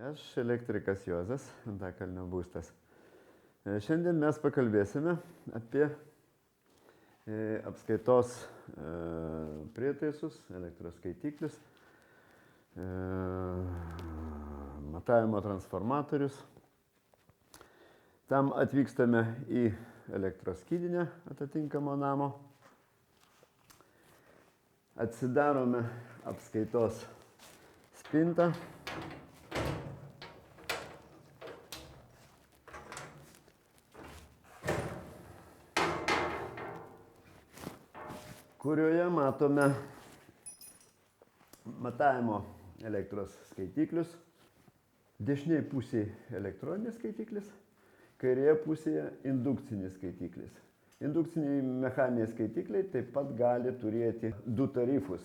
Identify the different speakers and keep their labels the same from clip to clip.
Speaker 1: Aš elektrikas Juozas, Antakalnio būstas. Šiandien mes pakalbėsime apie apskaitos prietaisus, elektros skaitiklius, matavimo transformatorius. Tam atvykstame į elektros skydinę atitinkamo namo. Atsidarome apskaitos spintą. Kurioje matome matavimo elektros skaitiklius. Dešinėje pusėje elektroninis skaitiklis, kairėje pusėje indukcinis skaitiklis. Indukciniai mechaniniai skaitikliai taip pat gali turėti du tarifus.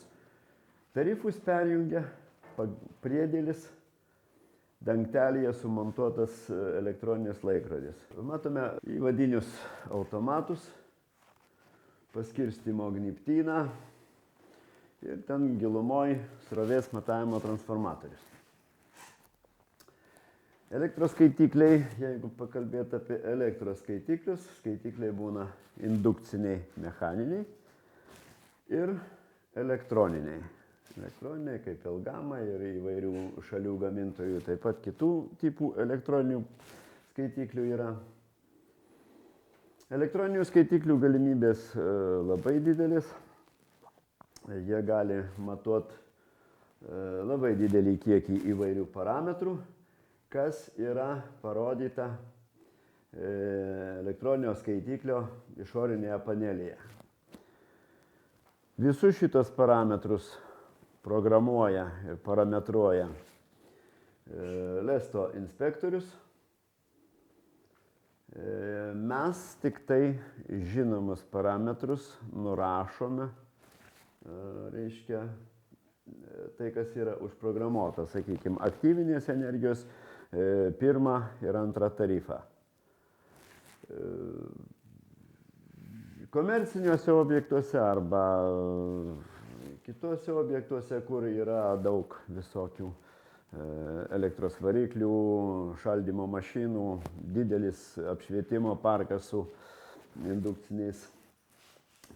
Speaker 1: Tarifus perjungia priedėlis, dangtelyje sumontuotas elektroninis laikrodis. Matome įvadinius automatus, paskirstymo gnybtyną ir ten gilumoj srovės matavimo transformatorius. Elektros skaitikliai, jeigu pakalbėti apie elektros skaitiklius, skaitikliai būna indukciniai mechaniniai ir elektroniniai. Elektroniniai kaip Elgama ir įvairių šalių gamintojų, taip pat kitų tipų elektroninių skaitiklių yra. Elektroninių skaitiklių galimybės labai didelis. Jie gali matuoti labai didelį kiekį įvairių parametrų, kas yra parodyta elektroninio skaitiklio išorinėje panelėje. Visus šitos parametrus programuoja ir parametruoja Lesto inspektorius. Mes tik tai žinomus parametrus nurašome, reiškia, tai, kas yra užprogramuota, sakykime, aktyvinės energijos pirmą ir antrą tarifą. Komerciniuose objektuose arba kitose objektuose, kur yra daug visokių elektros variklių, šaldymo mašinų, didelis apšvietimo parkas su indukciniais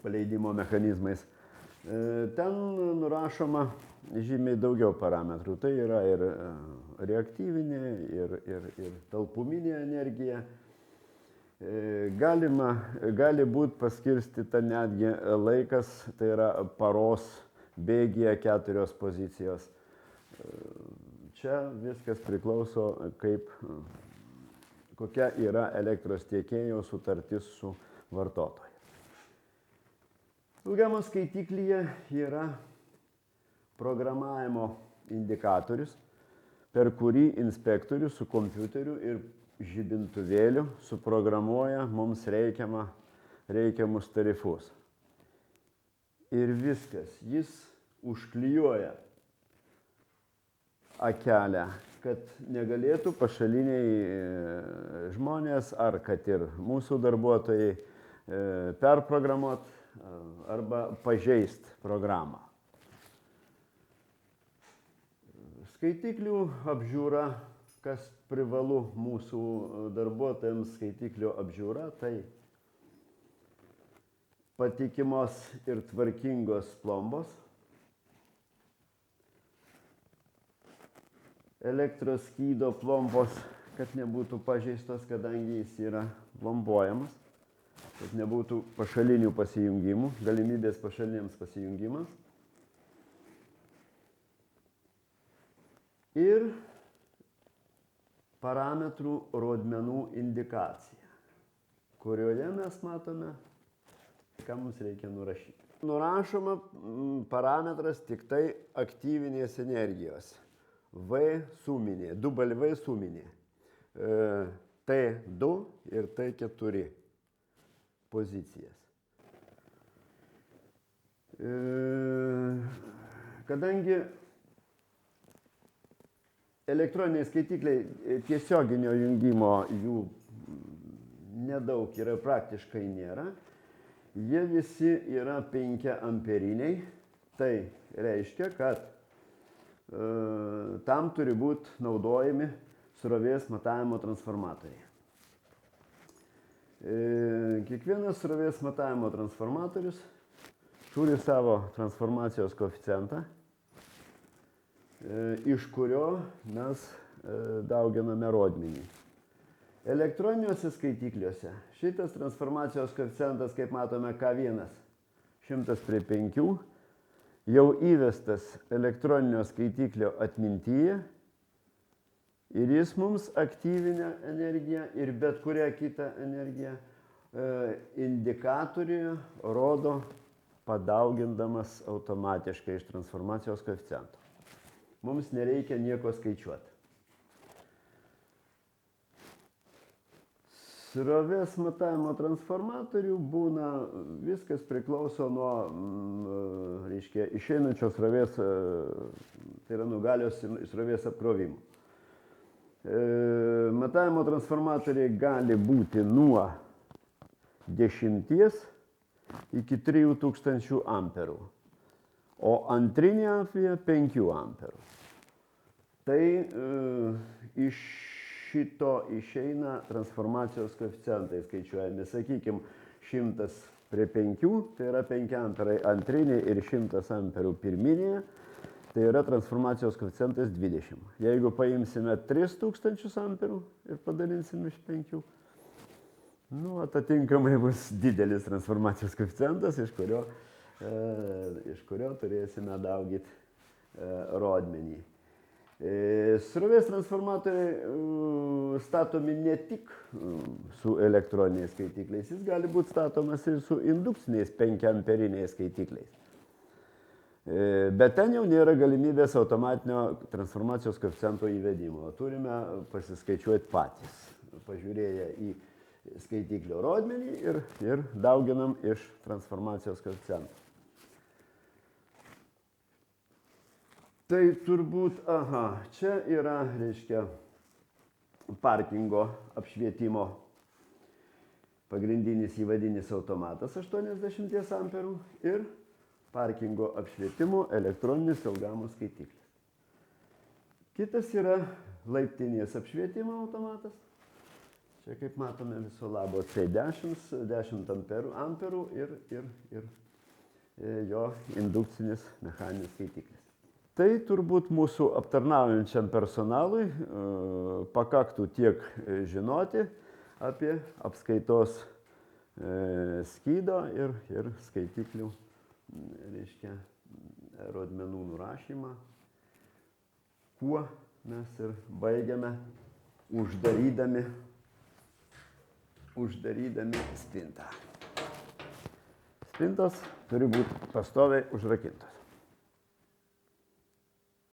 Speaker 1: paleidimo mechanizmais. Ten nurašoma žymiai daugiau parametrų. Tai yra ir reaktyvinė, ir talpuminė energija. Gali būti paskirstyta netgi laikas, tai yra paros bėgyje 4 pozicijos. Čia viskas priklauso, kokia yra elektros tiekėjo sutartis su vartotoju. Elgamos skaitiklyje yra programavimo indikatorius, per kurį inspektorius su kompiuteriu ir žibintuvėliu suprogramuoja mums reikiamus tarifus. Ir viskas, jis užklijuoja akelę, kad negalėtų pašaliniai žmonės ar kad ir mūsų darbuotojai perprogramuoti arba pažeist programą. Skaitiklių apžiūra, kas privalu mūsų darbuotojams skaitiklių apžiūra, tai patikimos ir tvarkingos plombos, elektros skydo plombos, kad nebūtų pažeistos, kadangi jis yra plombuojamas, kad nebūtų pašalinių pasijungimų, galimybės pašaliniams pasijungimams. Ir parametrų rodmenų indikacija, kurioje mes matome, ką mums reikia nurašyti. Nurašoma parametras tik tai aktyvinės energijos. V suminė, W suminė, T2 ir T4 pozicijas. Kadangi elektroniniai skaitikliai tiesioginio jungimo jų nedaug yra, praktiškai nėra, jie visi yra 5 amperiniai, tai reiškia, kad tam turi būti naudojami srovės matavimo transformatoriai. Kiekvienas srovės matavimo transformatorius turi savo transformacijos koeficientą, iš kurio mes dauginame rodmenį. Elektroniniuose skaitikliuose šitas transformacijos koeficientas, kaip matome, K1, 100/5, jau įvestas elektroninio skaitiklio atmintyje ir jis mums aktyvinę energiją ir bet kurią kitą energiją indikatoriuje rodo padaugindamas automatiškai iš transformacijos koeficiento. Mums nereikia nieko skaičiuoti. Srovės matavimo transformatorių būna, viskas priklauso nuo, išeinančios srovės, tai yra nuo galios srovės apkrovimo. Matavimo transformatoriai gali būti nuo 10 iki 3000 amperų, o antrinė amfija 5 amperų. Tai iš šito išeina transformacijos koeficientai skaičiuojami, sakykime, 100/5, tai yra 5 amperai antrinėje ir 100 amperų pirminėje, tai yra transformacijos koeficientas 20. Jeigu paimsime 3000 amperų ir padalinsime iš 5, atitinkamai bus didelis transformacijos koeficientas, iš kurio turėsime daugyti rodmenį. Srovės transformatoriai statomi ne tik su elektroniniais skaitikliais, jis gali būti statomas ir su indukciniais 5 amperiniais skaitikliais. Bet ten jau nėra galimybės automatinio transformacijos koeficiento įvedimo. Turime pasiskaičiuoti patys, pažiūrėję į skaitiklio rodmenį ir dauginam iš transformacijos koeficiento. Tai turbūt, čia yra, parkingo apšvietimo pagrindinis įvadinis automatas 80 amperų ir parkingo apšvietimo elektroninis ilgamų skaitiklis. Kitas yra laiptinės apšvietimo automatas. Čia, kaip matome, viso labo C10, 10 amperų ir jo indukcinis mechaninis skaitiklis. Tai turbūt mūsų aptarnaujančiam personalui pakaktų tiek žinoti apie apskaitos skydo ir skaitiklių, rodmenų nurašymą, kuo mes ir baigiame uždarydami spintą. Spintos turi būti pastoviai užrakintos.